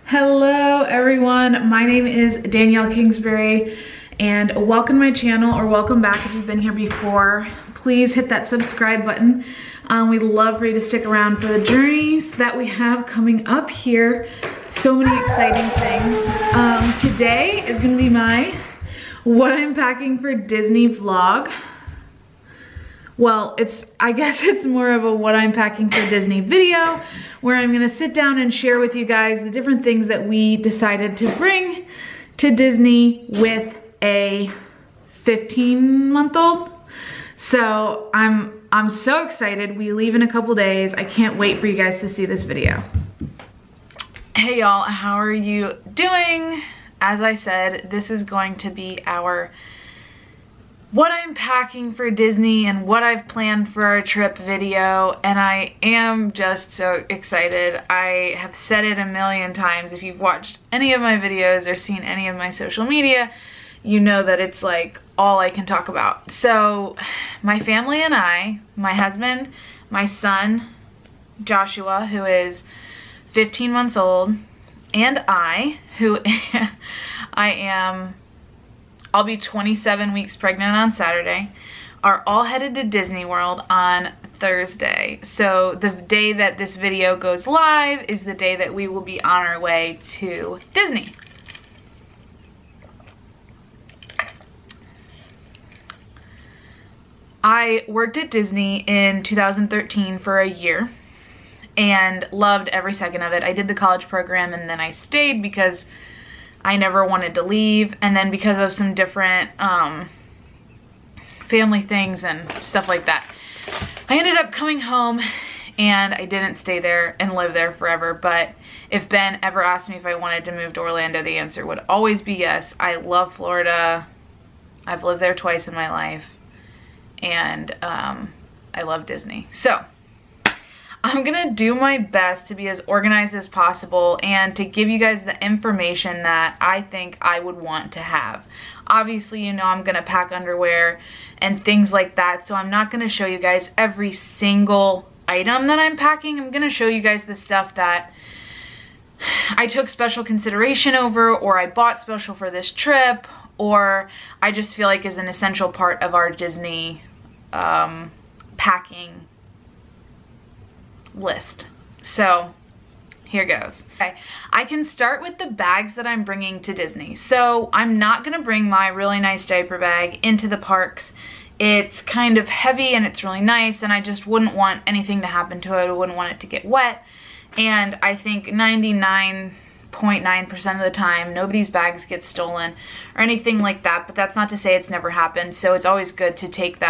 Hello everyone, my name is Danielle Kingsbury and welcome to my channel, or welcome back if you've been here before. Please hit that subscribe button. We'd love for you to stick around for the journeys that we have coming up here. So many exciting things. Today is gonna be my what I'm packing for Disney vlog. Well, I guess it's more of a what I'm packing for Disney video, where I'm gonna sit down and share with you guys the different things that we decided to bring to Disney with a 15-month-old. So I'm so excited. We leave in a couple days. I can't wait for you guys to see this video. Hey y'all, how are you doing? As I said, this is going to be our what I'm packing for Disney and what I've planned for our trip video, and I am just so excited. I have said it a million times. If you've watched any of my videos or seen any of my social media, you know that it's like all I can talk about. So my family and I, my husband, my son Joshua, who is 15 months old, and I, who I'll be 27 weeks pregnant on Saturday, are all headed to Disney World on Thursday. So the day that this video goes live is the day that we will be on our way to Disney. I worked at Disney in 2013 for a year and loved every second of it. I did the college program and then I stayed because I never wanted to leave, and then because of some different family things and stuff like that, I ended up coming home, and I didn't stay there and live there forever. But if Ben ever asked me if I wanted to move to Orlando, the answer would always be yes. I love Florida. I've lived there twice in my life, and I love Disney. So I'm gonna do my best to be as organized as possible and to give you guys the information that I think I would want to have. Obviously, you know, I'm gonna pack underwear and things like that, so I'm not gonna show you guys every single item that I'm packing. I'm gonna show you guys the stuff that I took special consideration over, or I bought special for this trip, or I just feel like is an essential part of our Disney packing list. So here goes. Okay, I can start with the bags that I'm bringing to Disney. So I'm not gonna bring my really nice diaper bag into the parks. It's kind of heavy and it's really nice, and I just wouldn't want anything to happen to it. I wouldn't want it to get wet. And I think 99.9% of the time nobody's bags get stolen or anything like that, but that's not to say it's never happened. So it's always good to take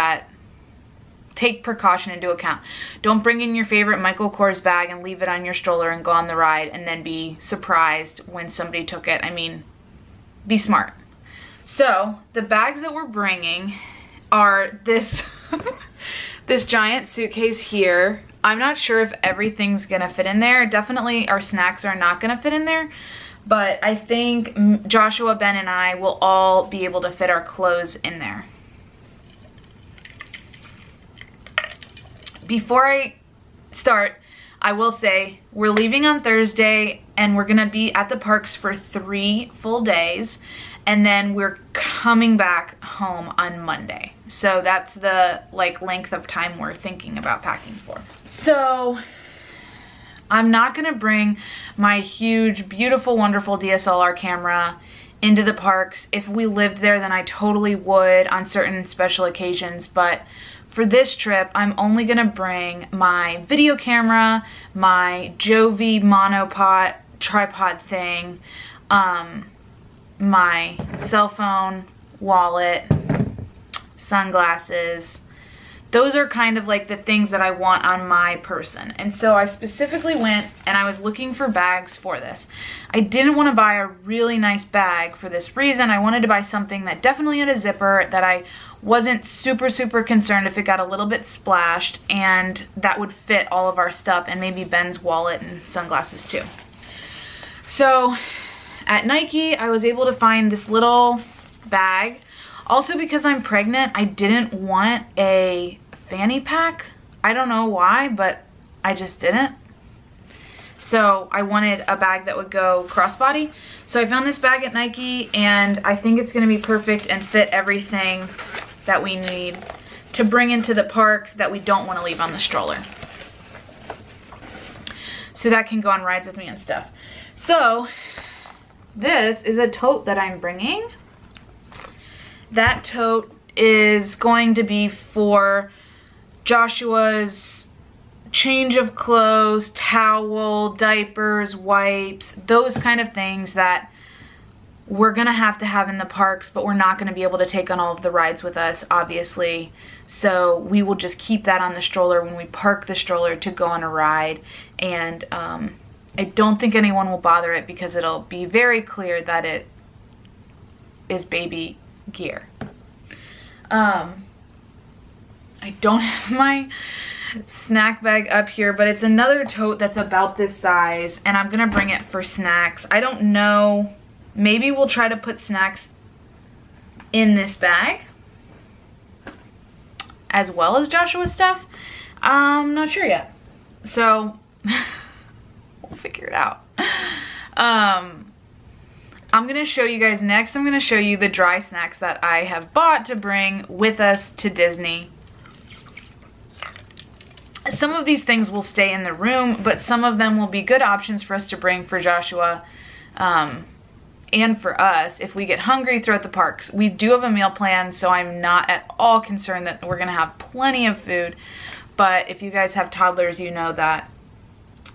precaution into account. Don't bring in your favorite Michael Kors bag and leave it on your stroller and go on the ride and then be surprised when somebody took it. I mean, be smart. So the bags that we're bringing are this this giant suitcase here. I'm not sure if everything's gonna fit in there. Definitely our snacks are not gonna fit in there, but I think Joshua, Ben, and I will all be able to fit our clothes in there. Before I start, I will say we're leaving on Thursday and we're gonna be at the parks for 3 full days, and then we're coming back home on Monday. So that's the length of time we're thinking about packing for. So I'm not gonna bring my huge, beautiful, wonderful DSLR camera into the parks. If we lived there, then I totally would on certain special occasions, but for this trip, I'm only gonna bring my video camera, my Jovi monopod tripod thing, my cell phone, wallet, sunglasses. Those are kind of like the things that I want on my person. And so I specifically went and I was looking for bags for this. I didn't want to buy a really nice bag for this reason. I wanted to buy something that definitely had a zipper, that I wasn't super concerned if it got a little bit splashed, and that would fit all of our stuff and maybe Ben's wallet and sunglasses too. So at Nike, I was able to find this little bag. Also, because I'm pregnant, I didn't want a fanny pack. I don't know why, but I just didn't. So I wanted a bag that would go crossbody. So I found this bag at Nike, and I think it's gonna be perfect and fit everything that we need to bring into the parks that we don't wanna leave on the stroller. So that can go on rides with me and stuff. So this is a tote that I'm bringing. That tote is going to be for Joshua's change of clothes, towel, diapers, wipes, those kind of things that we're gonna have to have in the parks, but we're not gonna be able to take on all of the rides with us, obviously. So we will just keep that on the stroller when we park the stroller to go on a ride. And I don't think anyone will bother it because it'll be very clear that it is baby gear. I don't have my snack bag up here, but it's another tote that's about this size, and I'm gonna bring it for snacks. I don't know, maybe we'll try to put snacks in this bag as well as Joshua's stuff. I'm not sure yet, so we'll figure it out. I'm gonna show you guys next. I'm gonna show you the dry snacks that I have bought to bring with us to Disney. Some of these things will stay in the room, but some of them will be good options for us to bring for Joshua and for us if we get hungry throughout the parks. We do have a meal plan, so I'm not at all concerned that we're gonna have plenty of food. But if you guys have toddlers, you know that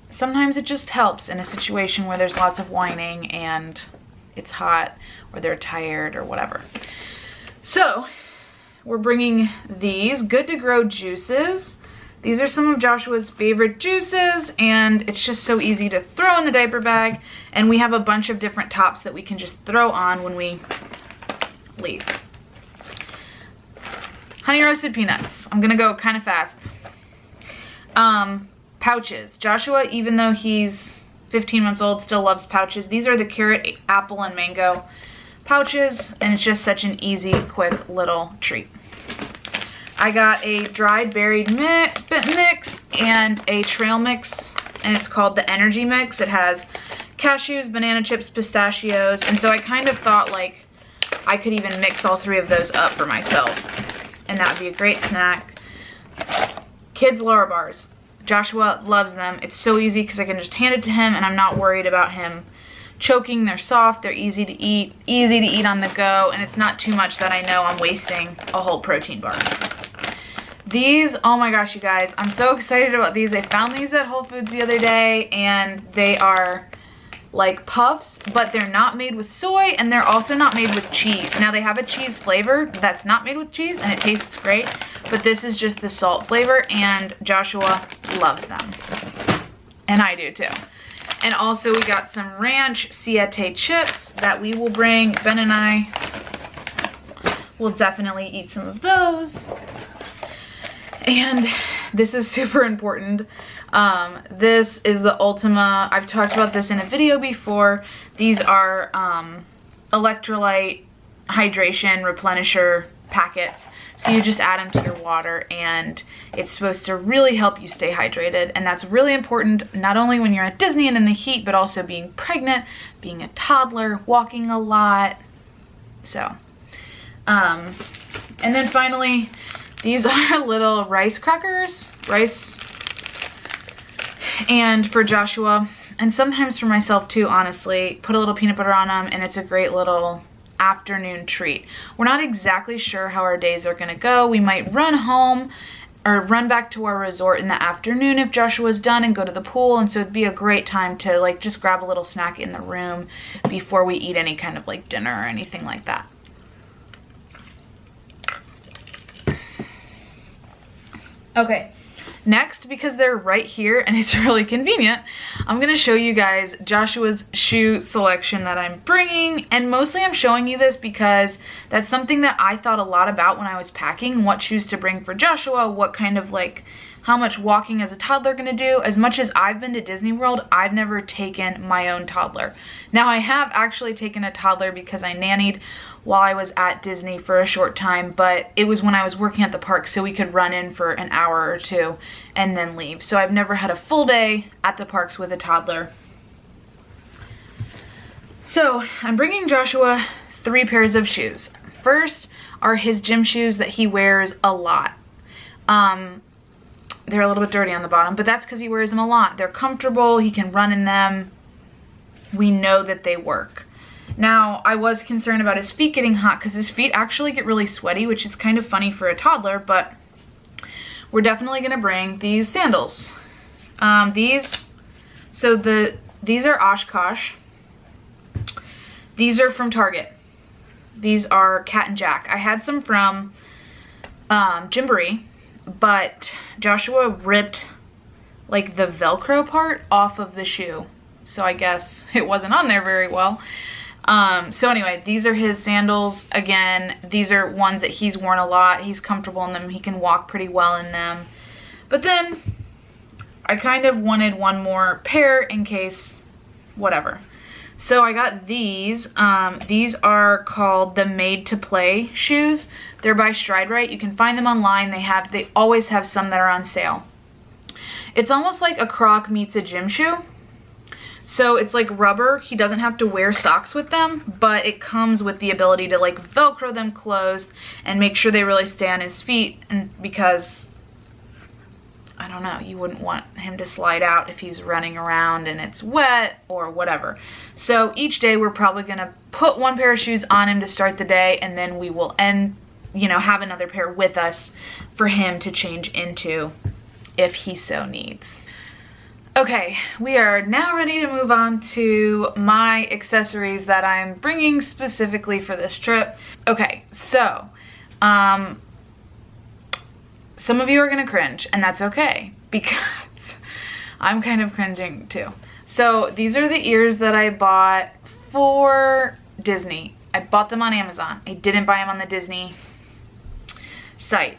sometimes it just helps in a situation where there's lots of whining and it's hot or they're tired or whatever. So we're bringing these Good to Grow juices. These are some of Joshua's favorite juices, and it's just so easy to throw in the diaper bag. And we have a bunch of different tops that we can just throw on when we leave. Honey roasted peanuts. I'm gonna go kind of fast. Pouches. Joshua, even though he's 15 months old, still loves pouches. These are the carrot, apple, and mango pouches, and it's just such an easy, quick little treat. I got a dried berried mix and a trail mix, and it's called the Energy Mix. It has cashews, banana chips, pistachios, and so I kind of thought like I could even mix all three of those up for myself, and that would be a great snack. Kids Laura bars. Joshua loves them. It's so easy because I can just hand it to him and I'm not worried about him choking. They're soft, they're easy to eat on the go, and it's not too much that I know I'm wasting a whole protein bar. These, oh my gosh, you guys, I'm so excited about these. I found these at Whole Foods the other day, and they are like puffs, but they're not made with soy, and they're also not made with cheese. Now they have a cheese flavor that's not made with cheese, and it tastes great, but this is just the salt flavor, and Joshua loves them. And I do too. And also we got some ranch siete chips that we will bring. Ben and I will definitely eat some of those. And this is super important. This is the Ultima. I've talked about this in a video before. These are Electrolyte hydration Replenisher packets. So you just add them to your water, and it's supposed to really help you stay hydrated. And that's really important, not only when you're at Disney and in the heat, but also being pregnant, being a toddler, walking a lot. So, and then finally, these are little rice crackers, and for Joshua, and sometimes for myself too, honestly. Put a little peanut butter on them, and it's a great little afternoon treat. We're not exactly sure how our days are gonna go. We might run home or run back to our resort in the afternoon if Joshua's done and go to the pool, and so it'd be a great time to like just grab a little snack in the room before we eat any kind of like dinner or anything like that. Okay, next, because they're right here and it's really convenient, I'm gonna show you guys Joshua's shoe selection that I'm bringing. And mostly I'm showing you this because that's something that I thought a lot about when I was packing what shoes to bring for Joshua, what kind of like how much walking is a toddler gonna do. As much as I've been to Disney World, I've never taken my own toddler. Now I have actually taken a toddler because I nannied while I was at Disney for a short time, but it was when I was working at the park, so we could run in for an hour or two and then leave. So I've never had a full day at the parks with a toddler. So I'm bringing Joshua 3 pairs of shoes. First are his gym shoes that he wears a lot. They're a little bit dirty on the bottom, but that's because he wears them a lot. They're comfortable, he can run in them. We know that they work. Now, I was concerned about his feet getting hot because his feet actually get really sweaty, which is kind of funny for a toddler, but we're definitely gonna bring these sandals. These are Oshkosh. These are from Target. These are Cat and Jack. I had some from Gymboree, but Joshua ripped like the Velcro part off of the shoe. So I guess it wasn't on there very well. So anyway, these are his sandals. Again, these are ones that he's worn a lot. He's comfortable in them. He can walk pretty well in them. But then I kind of wanted one more pair in case whatever. So I got these. These are called the Made to Play shoes. They're by StrideRite. You can find them online. They always have some that are on sale. It's almost like a Croc meets a gym shoe. So it's like rubber. He doesn't have to wear socks with them, but it comes with the ability to like Velcro them closed and make sure they really stay on his feet. And because, I don't know, you wouldn't want him to slide out if he's running around and it's wet or whatever. So each day we're probably gonna put 1 pair of shoes on him to start the day, and then we will have another pair with us for him to change into if he so needs. Okay, we are now ready to move on to my accessories that I'm bringing specifically for this trip. Okay, so, some of you are gonna cringe, and that's okay, because I'm kind of cringing too. So these are the ears that I bought for Disney. I bought them on Amazon. I didn't buy them on the Disney site.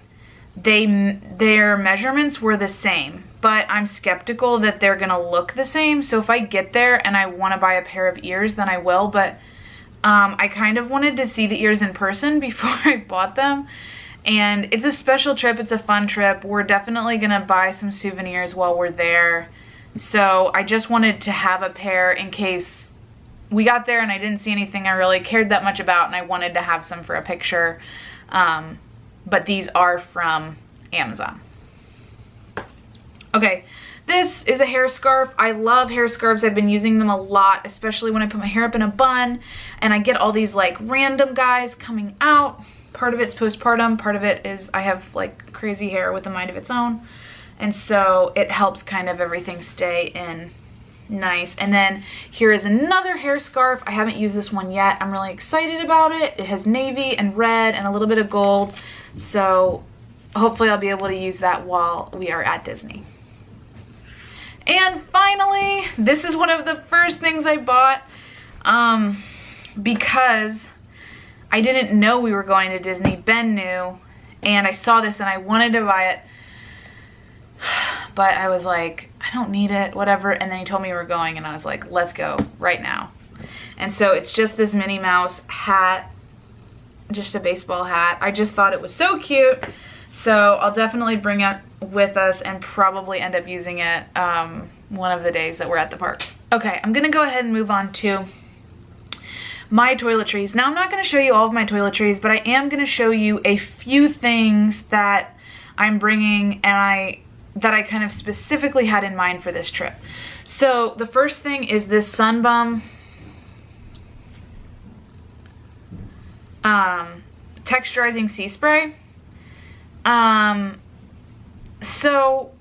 Their measurements were the same, but I'm skeptical that they're gonna look the same. So if I get there and I wanna buy a pair of ears, then I will, but I kind of wanted to see the ears in person before I bought them. And it's a special trip, it's a fun trip. We're definitely gonna buy some souvenirs while we're there. So I just wanted to have a pair in case we got there and I didn't see anything I really cared that much about, and I wanted to have some for a picture. But these are from Amazon. Okay, this is a hair scarf. I love hair scarves. I've been using them a lot, especially when I put my hair up in a bun and I get all these like random guys coming out. Part of it's postpartum, part of it is I have like crazy hair with a mind of its own. And so it helps kind of everything stay in nice. And then here is another hair scarf. I haven't used this one yet. I'm really excited about it. It has navy and red and a little bit of gold. So hopefully I'll be able to use that while we are at Disney. And finally, this is one of the first things I bought because I didn't know we were going to Disney. Ben knew, and I saw this and I wanted to buy it, but I was like, I don't need it, whatever. And then he told me we were going and I was like, let's go right now. And so it's just this Minnie Mouse hat, just a baseball hat. I just thought it was so cute. So I'll definitely bring it with us and probably end up using it one of the days that we're at the park. Okay, I'm gonna go ahead and move on to my toiletries. Now I'm not gonna show you all of my toiletries, but I am gonna show you a few things that I'm bringing and that I kind of specifically had in mind for this trip. So the first thing is this Sun Bum texturizing sea spray. So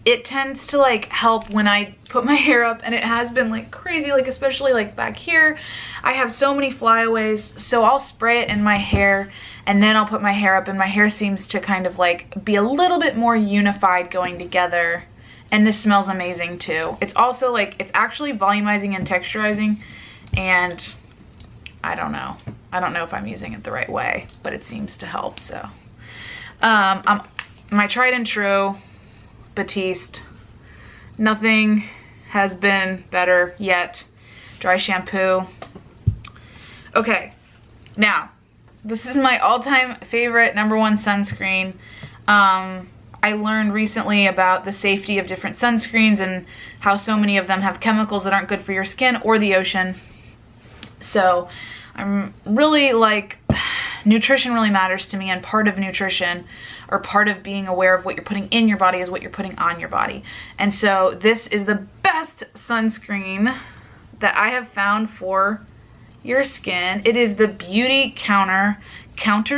it tends to like help when I put my hair up, and it has been like crazy, like especially like back here. I have so many flyaways, so I'll spray it in my hair and then I'll put my hair up, and my hair seems to kind of like be a little bit more unified going together. And this smells amazing too. It's also like, it's actually volumizing and texturizing, and I don't know if I'm using it the right way, but it seems to help. So I'm my tried and true Batiste. Nothing has been better yet. Dry shampoo. Okay, now, this is my all-time favorite #1 sunscreen. I learned recently about the safety of different sunscreens and how so many of them have chemicals that aren't good for your skin or the ocean. So I'm really like, nutrition really matters to me, and part of nutrition, or part of being aware of what you're putting in your body, is what you're putting on your body. And so this is the best sunscreen that I have found for your skin. It is the Beauty Counter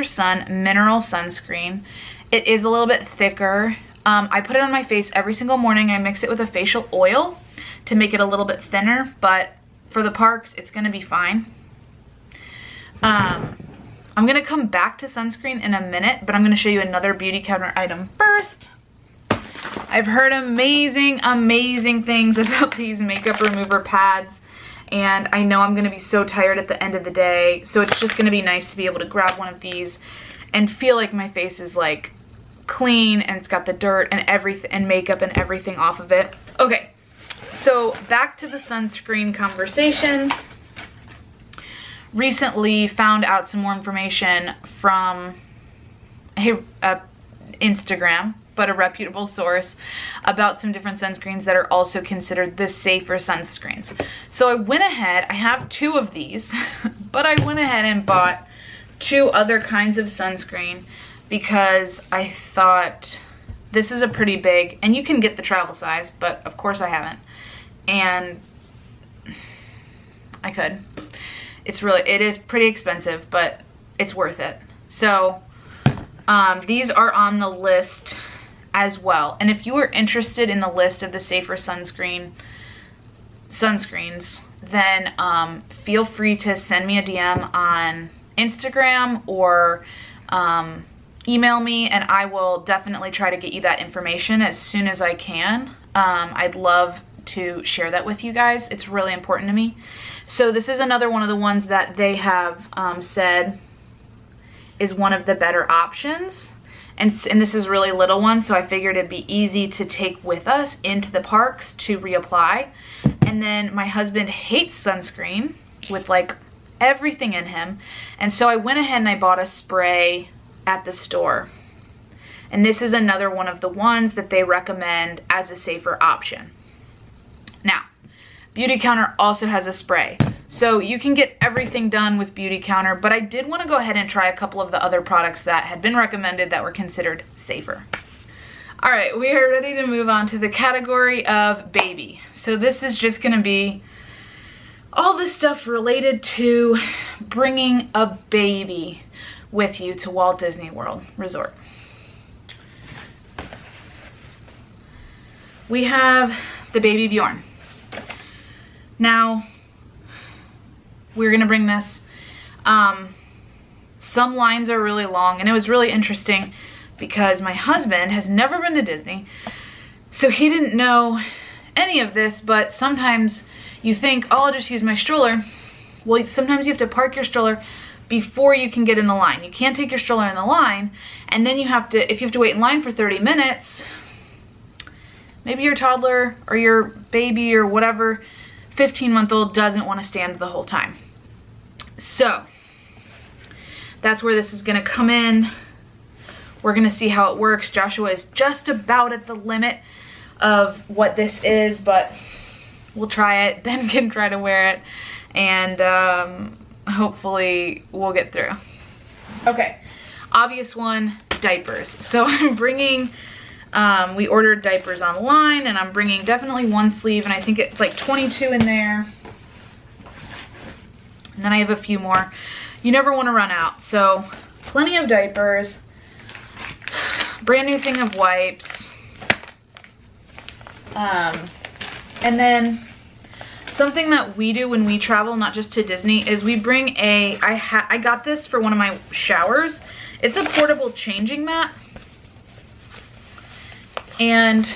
Sun Mineral Sunscreen. It is a little bit thicker. I put it on my face every single morning. I mix it with a facial oil to make it a little bit thinner, but for the parks, it's gonna be fine. I'm gonna come back to sunscreen in a minute, but I'm gonna show you another Beauty Counter item first. I've heard amazing, amazing things about these makeup remover pads, and I know I'm gonna be so tired at the end of the day, so it's just gonna be nice to be able to grab one of these and feel like my face is like clean and it's got the dirt and everything and makeup and everything off of it. Okay, so back to the sunscreen conversation. Recently found out some more information from Instagram, but a reputable source, about some different sunscreens that are also considered the safer sunscreens. So I went ahead, I have 2 of these, but I went ahead and bought 2 other kinds of sunscreen because I thought this is a pretty big, and you can get the travel size, but of course I haven't, and I could. It is pretty expensive, but it's worth it. So these are on the list as well. And if you are interested in the list of the safer sunscreens, then feel free to send me a DM on Instagram or email me, and I will definitely try to get you that information as soon as I can. I'd love to share that with you guys. It's really important to me. So this is another one of the ones that they have said is one of the better options. And this is really little one, so I figured it'd be easy to take with us into the parks to reapply. And then my husband hates sunscreen with like everything in him. And so I went ahead and I bought a spray at the store. And this is another one of the ones that they recommend as a safer option. Now, Beauty Counter also has a spray. So you can get everything done with Beauty Counter, but I did want to go ahead and try a couple of the other products that had been recommended that were considered safer. All right, we are ready to move on to the category of baby. So this is just going to be all the stuff related to bringing a baby with you to Walt Disney World Resort. We have the Baby Bjorn. Now, we're gonna bring this. Some lines are really long, and it was really interesting because my husband has never been to Disney, so he didn't know any of this, but sometimes you think, oh, I'll just use my stroller. Well, sometimes you have to park your stroller before you can get in the line. You can't take your stroller in the line, and then you have to, if you have to wait in line for 30 minutes, maybe your toddler or your baby or whatever 15-month-old doesn't want to stand the whole time. So that's where this is going to come in. We're going to see how it works. Joshua is just about at the limit of what this is, but we'll try it. Ben can try to wear it, and hopefully we'll get through. Okay, obvious one, diapers. So I'm bringing, we ordered diapers online, and I'm bringing definitely one sleeve, and I think it's like 22 in there. And then I have a few more. You never want to run out. So plenty of diapers, brand new thing of wipes. And then something that we do when we travel, not just to Disney, is we bring a, I got this for one of my showers. It's a portable changing mat. And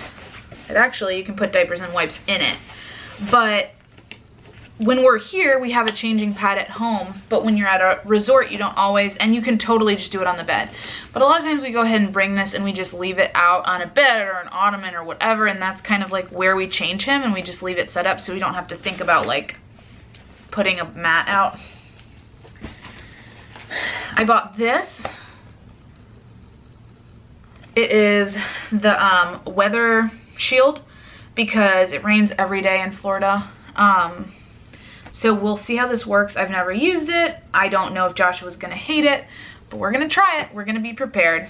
it actually, you can put diapers and wipes in it. But when we're here, we have a changing pad at home, but when you're at a resort, you don't always, and you can totally just do it on the bed. But a lot of times we go ahead and bring this and we just leave it out on a bed or an ottoman or whatever, and that's kind of like where we change him, and we just leave it set up so we don't have to think about like putting a mat out. I bought this. It is the weather shield because it rains every day in Florida. So we'll see how this works. I've never used it. I don't know if Joshua's gonna hate it, but we're gonna try it. We're gonna be prepared.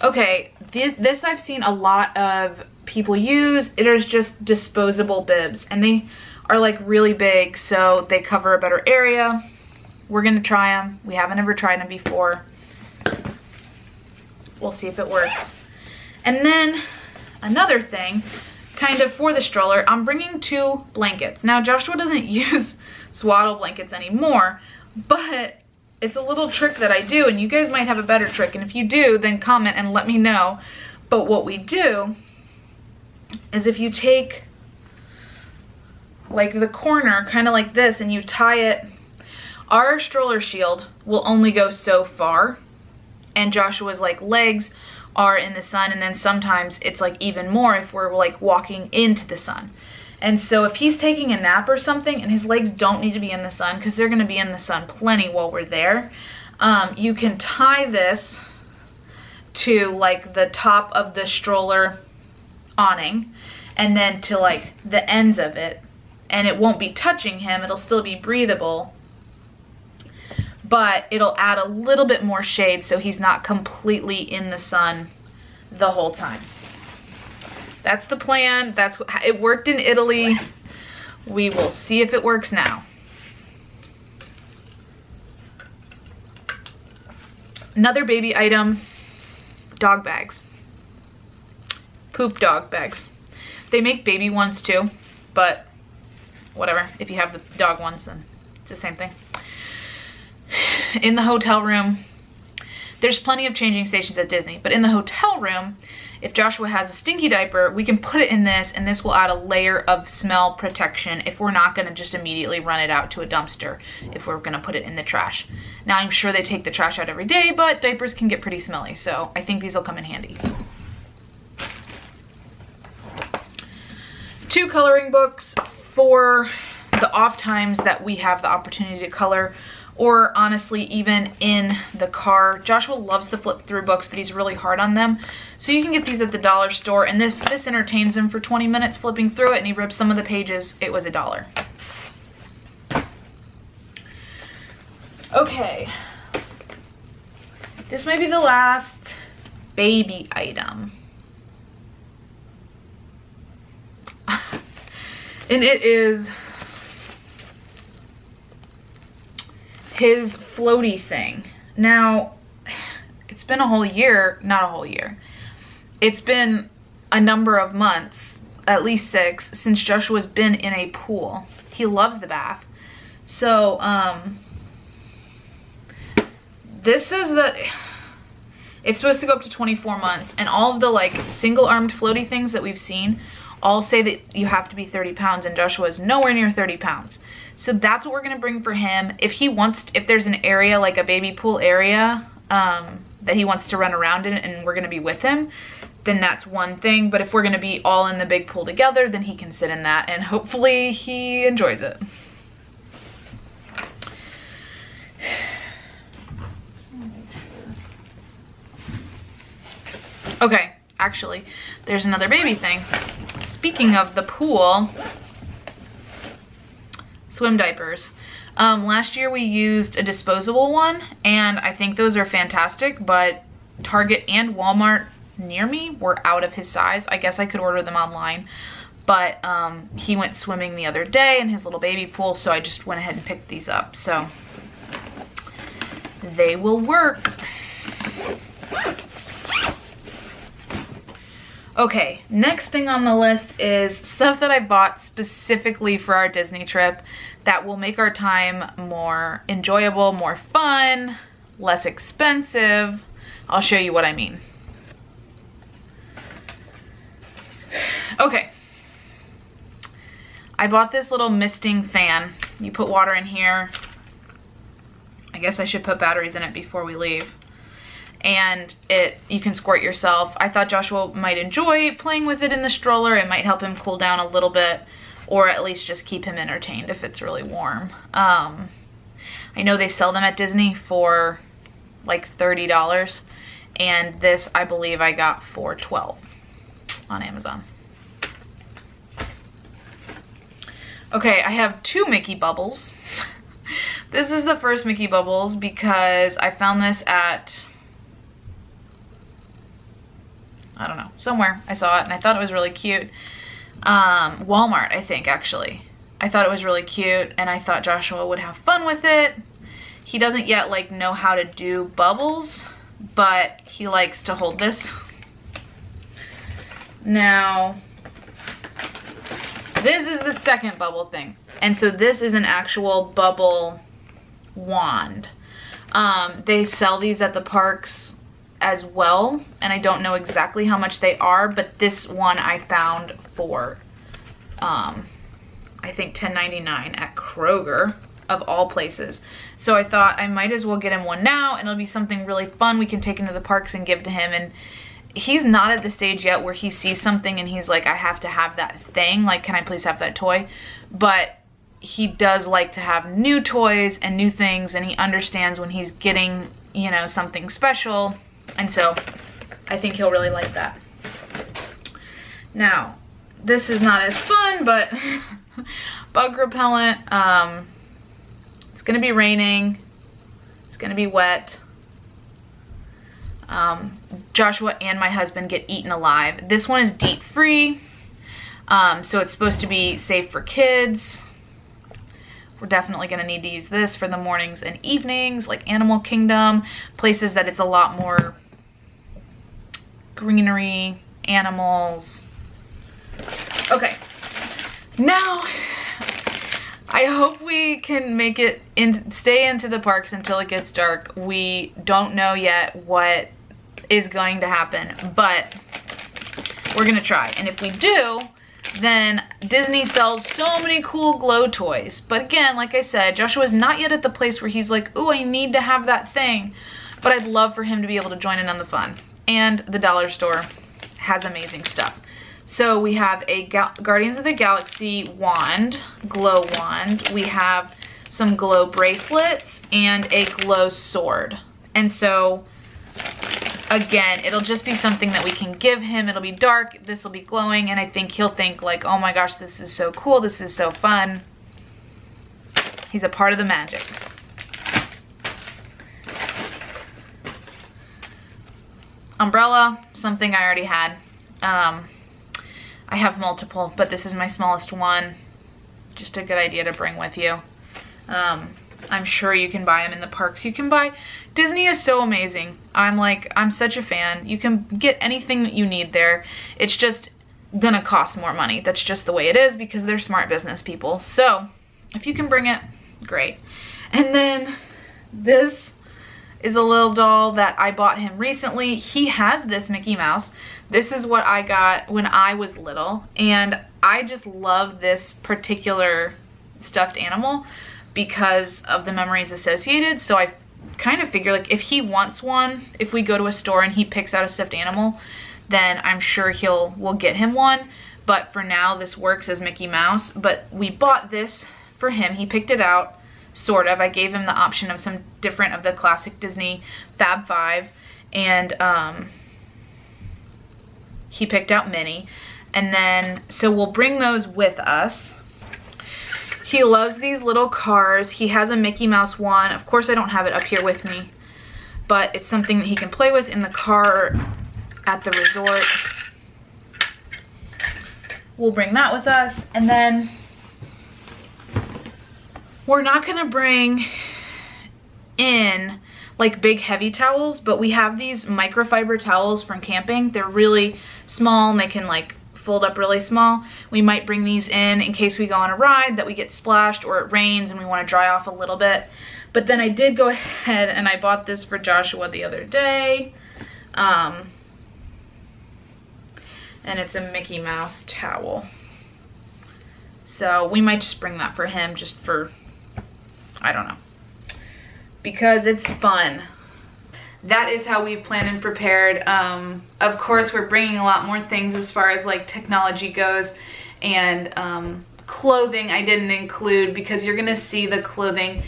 Okay, this I've seen a lot of people use. It is just disposable bibs, and they are like really big, so they cover a better area. We're gonna try them. We haven't ever tried them before. We'll see if it works. And then another thing, kind of for the stroller, I'm bringing 2 blankets. Now Joshua doesn't use swaddle blankets anymore, but it's a little trick that I do, and you guys might have a better trick, and if you do, then comment and let me know. But what we do is if you take like the corner, kind of like this, and you tie it, our stroller shield will only go so far, and Joshua's like legs are in the sun, and then sometimes it's like even more if we're like walking into the sun. And so if he's taking a nap or something and his legs don't need to be in the sun, because they're going to be in the sun plenty while we're there, you can tie this to like the top of the stroller awning and then to like the ends of it, and it won't be touching him. It'll still be breathable, but it'll add a little bit more shade so he's not completely in the sun the whole time. That's the plan. That's what it worked in Italy. We will see if it works now. Another baby item, dog bags. Poop dog bags. They make baby ones too, but whatever. If you have the dog ones, then it's the same thing. In the hotel room, there's plenty of changing stations at Disney, but in the hotel room, if Joshua has a stinky diaper, we can put it in this, and this will add a layer of smell protection if we're not gonna just immediately run it out to a dumpster, if we're gonna put it in the trash. Now, I'm sure they take the trash out every day, but diapers can get pretty smelly, so I think these will come in handy. 2 coloring books for the off times that we have the opportunity to color, or honestly even in the car. Joshua loves to flip through books, but he's really hard on them. So you can get these at the dollar store, and this entertains him for 20 minutes flipping through it, and he rips some of the pages. It was $1. Okay. This might be the last baby item. And it is his floaty thing. Now, it's been a whole year, not a whole year. It's been a number of months, at least 6, since Joshua's been in a pool. He loves the bath. So, this says that it's supposed to go up to 24 months, and all of the like single-armed floaty things that we've seen all say that you have to be 30 pounds, and Joshua is nowhere near 30 pounds. So that's what we're gonna bring for him. If he wants, if there's an area, like a baby pool area, that he wants to run around in and we're gonna be with him, then that's one thing. But if we're gonna be all in the big pool together, then he can sit in that, and hopefully he enjoys it. Okay, actually, there's another baby thing. Speaking of the pool, swim diapers. Last year we used a disposable one, and I think those are fantastic, but Target and Walmart near me were out of his size. I guess I could order them online, but he went swimming the other day in his little baby pool, so I just went ahead and picked these up. So they will work. Okay, next thing on the list is stuff that I bought specifically for our Disney trip that will make our time more enjoyable, more fun, less expensive. I'll show you what I mean. I bought this little misting fan. You put water in here. I guess I should put batteries in it before we leave. And you can squirt yourself. I thought Joshua might enjoy playing with it in the stroller. It might help him cool down a little bit, or at least just keep him entertained if it's really warm. I know they sell them at Disney for like $30, and this I believe I got for $12 on Amazon. Okay, I have 2 Mickey Bubbles. This is the first Mickey Bubbles because I found this at, I don't know, somewhere. I saw it and I thought it was really cute. Walmart, I think, actually. I thought it was really cute and I thought Joshua would have fun with it. He doesn't yet like know how to do bubbles, but he likes to hold this. Now, this is the second bubble thing. And so this is an actual bubble wand. They sell these at the parks as well, and I don't know exactly how much they are, but this one I found for I think $10.99 at Kroger, of all places. So I thought I might as well get him one now, and it'll be something really fun we can take into the parks and give to him. And he's not at the stage yet where he sees something and he's like, I have to have that thing, like, can I please have that toy? But he does like to have new toys and new things, and he understands when he's getting, you know, something special. And so I think he'll really like that. Now, this is not as fun, but bug repellent. It's gonna be raining. It's gonna be wet. Joshua and my husband get eaten alive. This one is DEET free. So it's supposed to be safe for kids. We're definitely gonna need to use this for the mornings and evenings, like Animal Kingdom, places that it's a lot more greenery, animals. Okay, now I hope we can make it stay into the parks until it gets dark. We don't know yet what is going to happen, but we're gonna try. And if we do, then Disney sells so many cool glow toys. But again, like I said, Joshua's not yet at the place where he's like, ooh, I need to have that thing. But I'd love for him to be able to join in on the fun. And the dollar store has amazing stuff. So we have a Guardians of the Galaxy wand, glow wand. We have some glow bracelets and a glow sword. And so, again, it'll just be something that we can give him. It'll be dark, this will be glowing, and I think he'll think like, oh my gosh, this is so cool, this is so fun. He's a part of the magic. Umbrella, something I already had. I have multiple, but this is my smallest one. Just a good idea to bring with you. I'm sure you can buy them in the parks. You can buy, Disney is so amazing. I'm such a fan. You can get anything that you need there. It's just gonna cost more money. That's just the way it is because they're smart business people. So if you can bring it, great. And then this is a little doll that I bought him recently. He has this Mickey Mouse. This is what I got when I was little, and I just love this particular stuffed animal because of the memories associated. So I kind of figure like if he wants one, if we go to a store and he picks out a stuffed animal, then I'm sure we'll get him one. But for now, this works as Mickey Mouse. But we bought this for him. He picked it out. Sort of. I gave him the option of some different of the classic Disney Fab 5, and he picked out Minnie. And then, so we'll bring those with us. He loves these little cars. He has a Mickey Mouse one. Of course, I don't have it up here with me, but it's something that he can play with in the car at the resort. We'll bring that with us, and then we're not gonna bring in like big heavy towels, but we have these microfiber towels from camping. They're really small and they can like fold up really small. We might bring these in case we go on a ride that we get splashed or it rains and we want to dry off a little bit. But then I did go ahead and I bought this for Joshua the other day. And it's a Mickey Mouse towel. So we might just bring that for him just for, I don't know, because it's fun. That is how we've planned and prepared. Of course, we're bringing a lot more things as far as like technology goes, and clothing I didn't include because you're gonna see the clothing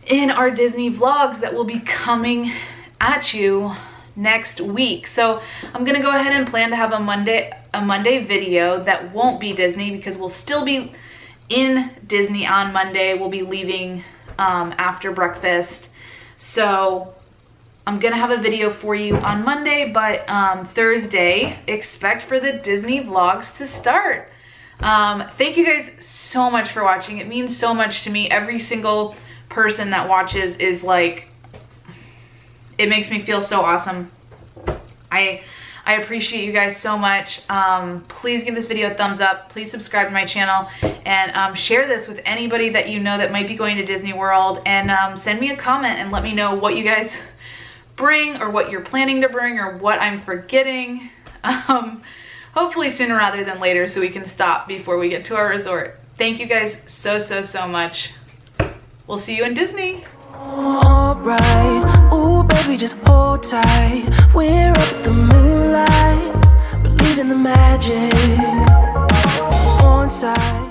in our Disney vlogs that will be coming at you next week. So I'm gonna go ahead and plan to have a Monday video that won't be Disney, because we'll still be in Disney on Monday. We'll be leaving after breakfast. So I'm gonna have a video for you on Monday, but Thursday, expect for the Disney vlogs to start. Thank you guys so much for watching. It means so much to me. Every single person that watches is like, it makes me feel so awesome. I appreciate you guys so much. Please give this video a thumbs up. Please subscribe to my channel, and share this with anybody that you know that might be going to Disney World, and send me a comment and let me know what you guys bring, or what you're planning to bring, or what I'm forgetting. Hopefully sooner rather than later, so we can stop before we get to our resort. Thank you guys so much. We'll see you in Disney. Alright, ooh baby, just hold tight. We're up in the moonlight, believe in the magic on side.